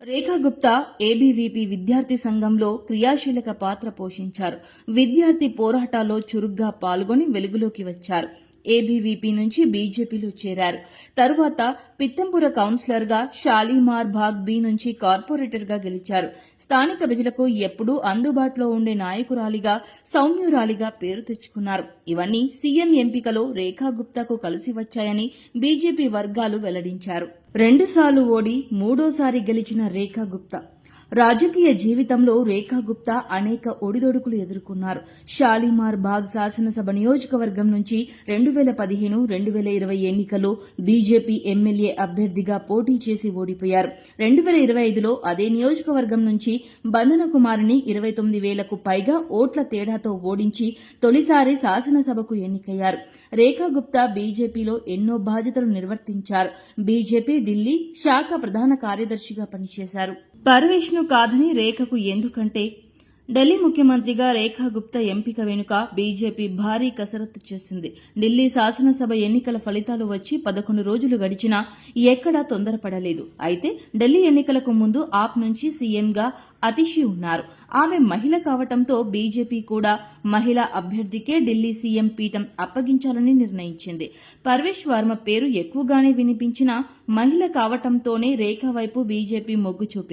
రేఖా Gupta ABVP విద్యార్థి సంఘంలో క్రియాశీలక పాత్ర పోషించారు. విద్యార్థి పోరాటాల్లో చురుగ్గా పాల్గొని వెలుగులోకి వచ్చారు. ఏబీవీపీ నుంచి బీజేపీలో చేరారు. తరువాత పిత్తంపుర కౌన్సిలర్గా, షాలీమార్ బాగ్ బి నుంచి కార్పొరేటర్గా గెలిచారు. స్థానిక ప్రజలకు ఎప్పుడూ అందుబాటులో ఉండే నాయకురాలిగా, సౌమ్యురాలిగా పేరు తెచ్చుకున్నారు. ఇవన్నీ సీఎం ఎంపికలో రేఖా గుప్తాకు కలిసి వచ్చాయని బీజేపీ వర్గాలు వెల్లడించారు. 2 సార్లు ఓడి మూడోసారి గెలిచిన రేఖా గుప్తా రాజకీయ జీవితంలో రేఖా గుప్తా అనేక ఒడిదొడుకులు ఎదుర్కొన్నారు. షాలీమార్ బాగ్ శాసనసభ నియోజకవర్గం నుంచి 2015-2020 ఎన్నికల్లో బీజేపీ ఎమ్మెల్యే అభ్యర్థిగా పోటీ చేసి ఓడిపోయారు. 2025లో అదే నియోజకవర్గం నుంచి బంధన కుమారిని 29,000కు పైగా ఓట్ల తేడాతో ఓడించి తొలిసారి శాసనసభకు ఎన్నికయ్యారు. రేఖా గుప్తా బీజేపీలో ఎన్నో బాధ్యతలు నిర్వర్తించారు. బీజేపీ ఢిల్లీ శాఖ ప్రధాన కార్యదర్శిగా పనిచేశారు. పర్వేష్ను కాదని రేఖకు ఎందుకంటే ఢిల్లీ ముఖ్యమంత్రిగా రేఖా గుప్తా ఎంపిక వెనుక బీజేపీ భారీ కసరత్తు చేసింది. ఢిల్లీ శాసనసభ ఎన్నికల ఫలితాలు వచ్చి 11 రోజులు గడిచినా ఎక్కడా తొందరపడలేదు. అయితే ఢిల్లీ ఎన్నికలకు ముందు ఆప్ నుంచి సీఎంగా అతిషి ఉన్నారు. ఆమె మహిళ కావటంతో బీజేపీ కూడా మహిళా అభ్యర్థికే ఢిల్లీ సీఎం పీఠం అప్పగించాలని నిర్ణయించింది. పర్వేష్ వర్మ పేరు ఎక్కువగానే వినిపించినా మహిళ కావటంతోనే రేఖా వైపు బీజేపీ మొగ్గు చూపింది.